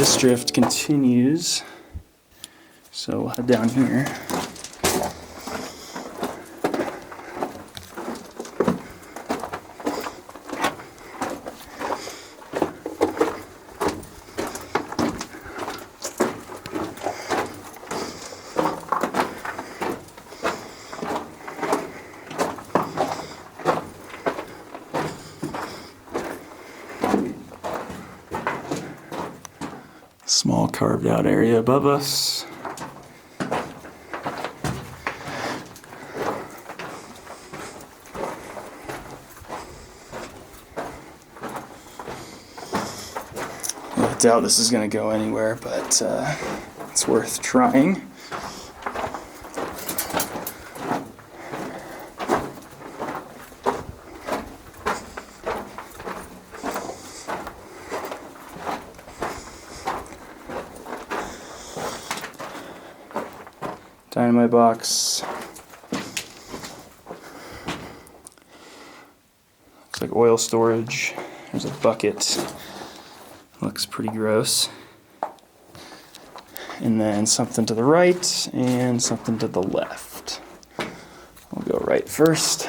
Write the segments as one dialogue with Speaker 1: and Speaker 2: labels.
Speaker 1: this drift continues, so we'll head down here. Small carved out area above us. I doubt this is going to go anywhere, but it's worth trying. Dynamite box. Looks like oil storage. There's a bucket. Looks pretty gross. And then something to the right and something to the left. We'll go right first.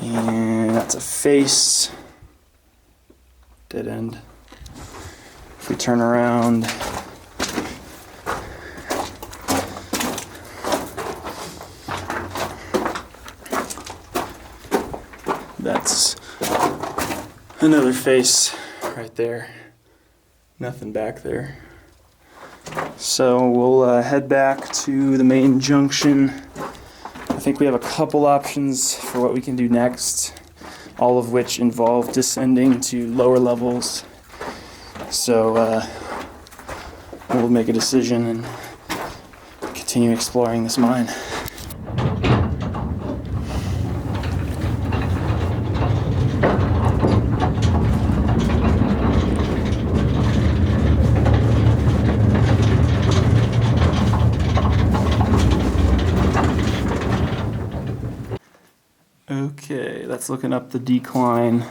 Speaker 1: And that's a face. Dead end. If we turn around, that's another face right there. Nothing back there. So we'll head back to the main junction. I think we have a couple options for what we can do next, all of which involve descending to lower levels. So we'll make a decision and continue exploring this mine. Okay, that's looking up the decline.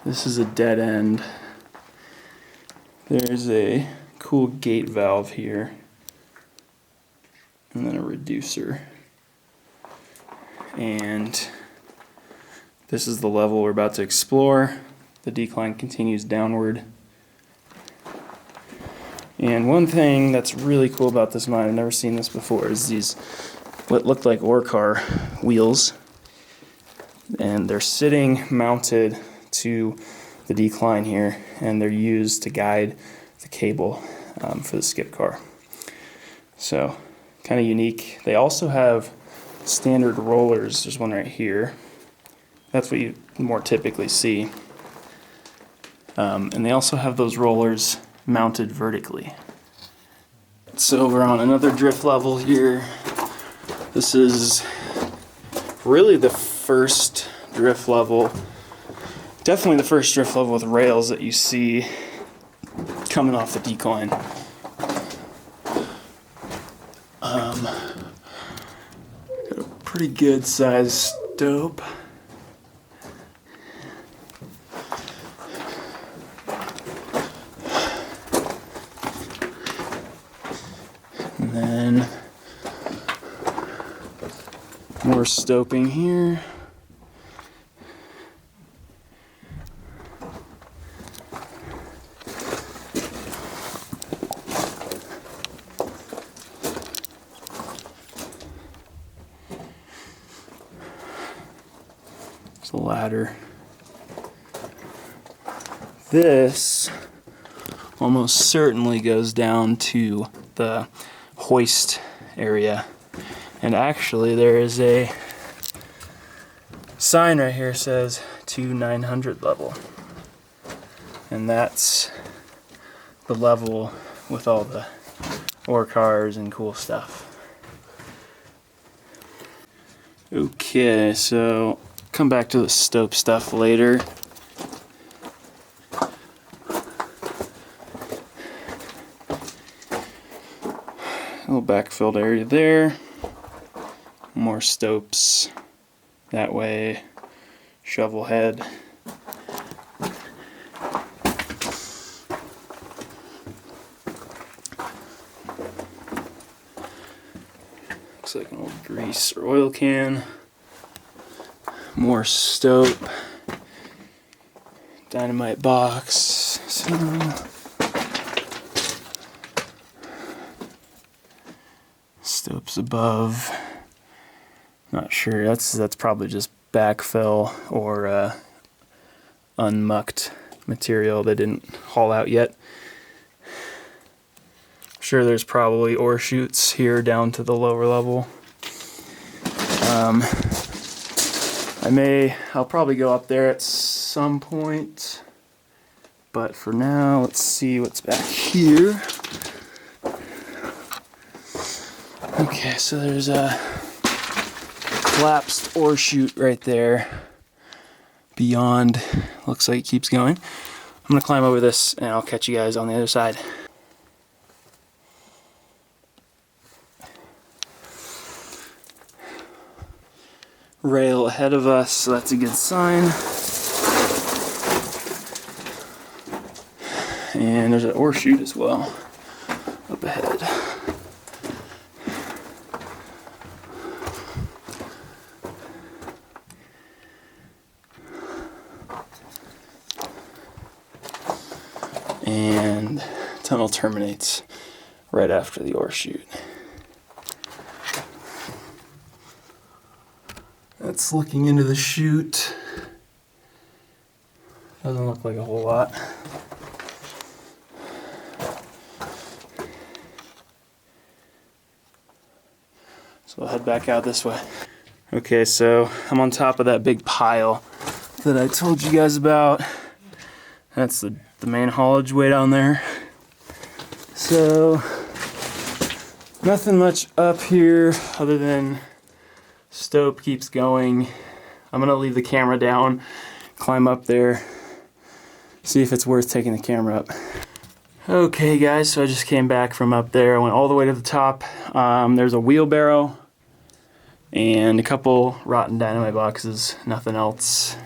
Speaker 1: This is a dead end. There's a cool gate valve here, and then a reducer. And this is the level we're about to explore. The decline continues downward. And one thing that's really cool about this mine, I've never seen this before, is these what look like ore car wheels. And they're sitting mounted to the decline here, and they're used to guide the cable for the skip car. So kind of unique. They also have standard rollers. There's one right here. That's what you more typically see. And they also have those rollers mounted vertically. So we're on another drift level here. This is really the first drift level. Definitely the first drift level with rails that you see coming off the decline. Got a pretty good sized stope. And then more stoping here. The ladder. This almost certainly goes down to the hoist area, and actually there is a sign right here says to 900 level, and that's the level with all the ore cars and cool stuff. Okay, so come back to the stope stuff later. A little backfilled area there. More stopes that way. Shovel head. grease or oil can, more stope, dynamite box, stope's above. Not sure. That's probably just backfill or unmucked material they didn't haul out yet. I'm sure there's probably ore chutes here down to the lower level. I'll probably go up there at some point, but for now, let's see what's back here. Okay, so there's a collapsed ore chute right there. Beyond, looks like it keeps going. I'm gonna climb over this and I'll catch you guys on the other side. Rail ahead of us, so that's a good sign. And there's an ore chute as well up ahead. And tunnel terminates right after the ore chute. That's looking into the chute. Doesn't look like a whole lot. So we'll head back out this way. Okay, so I'm on top of that big pile that I told you guys about. That's the main haulage way down there. So nothing much up here other than stope keeps going. I'm gonna leave the camera down, climb up there, see if it's worth taking the camera up. Okay guys, so I just came back from up there. I went all the way to the top. There's a wheelbarrow and a couple rotten dynamite boxes, nothing else.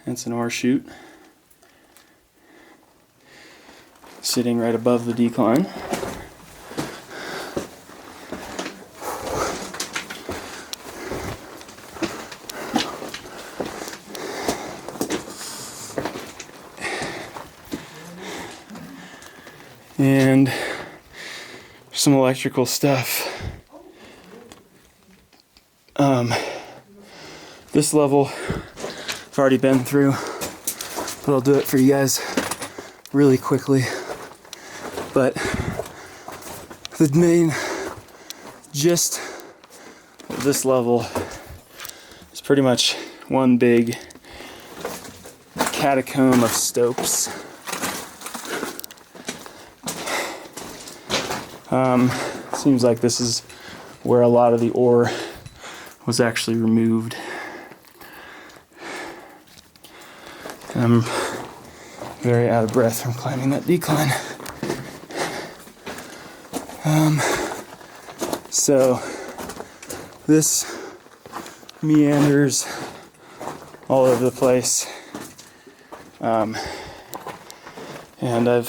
Speaker 1: That's an ore chute sitting right above the decline. And some electrical stuff. This level I've already been through, but I'll do it for you guys really quickly. But the main gist of this level is pretty much one big catacomb of stopes. Seems like this is where a lot of the ore was actually removed. I'm very out of breath from climbing that decline. So this meanders all over the place. And I've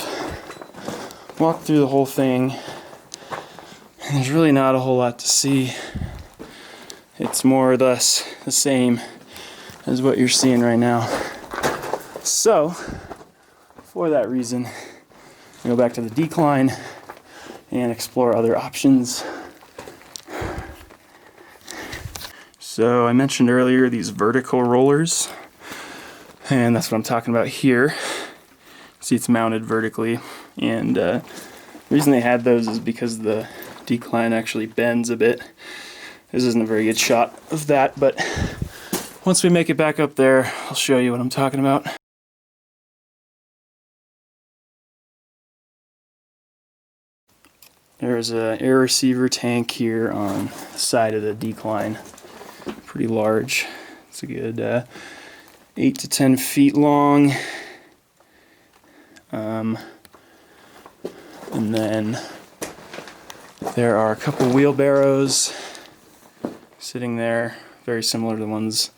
Speaker 1: walked through the whole thing, and there's really not a whole lot to see. It's more or less the same as what you're seeing right now. So, for that reason, I go back to the decline and explore other options. So I mentioned earlier these vertical rollers, and that's what I'm talking about here. See, it's mounted vertically, and the reason they had those is because the decline actually bends a bit. This isn't a very good shot of that, but once we make it back up there, I'll show you what I'm talking about. There's an air receiver tank here on the side of the decline. Pretty large. It's a good 8 to 10 feet long. And then there are a couple wheelbarrows sitting there, very similar to the ones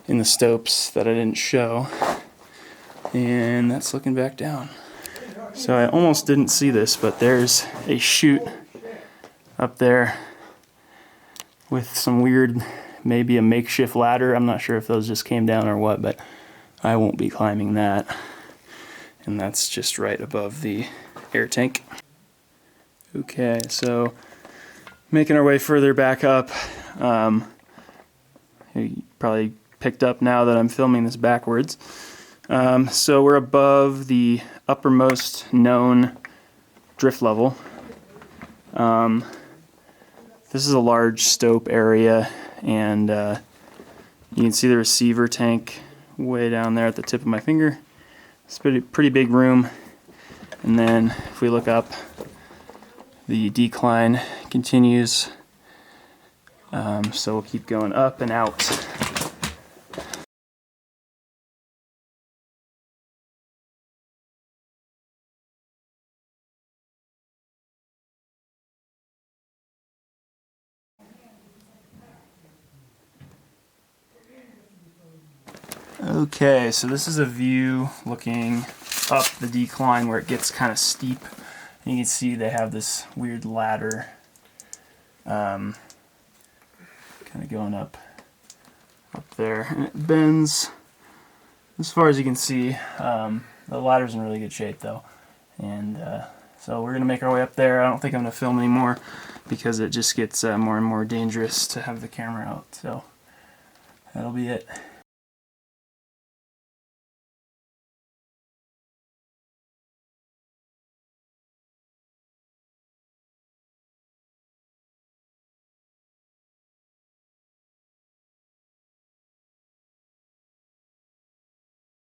Speaker 1: in the stopes that I didn't show. And that's looking back down. So I almost didn't see this, but there's a chute up there with some weird, maybe a makeshift ladder. I'm not sure if those just came down or what, but I won't be climbing that. And that's just right above the air tank. Okay, so making our way further back up. You probably picked up now that I'm filming this backwards. So we're above the uppermost known drift level. This is a large stope area, and you can see the receiver tank way down there at the tip of my finger. It's a pretty big room. And then if we look up, the decline continues. So we'll keep going up and out. Okay, so this is a view looking up the decline where it gets kind of steep. You can see they have this weird ladder kind of going up there, and it bends as far as you can see. The ladder's in really good shape though, and so we're gonna make our way up there. I don't think I'm gonna film anymore because it just gets more and more dangerous to have the camera out, so that'll be it.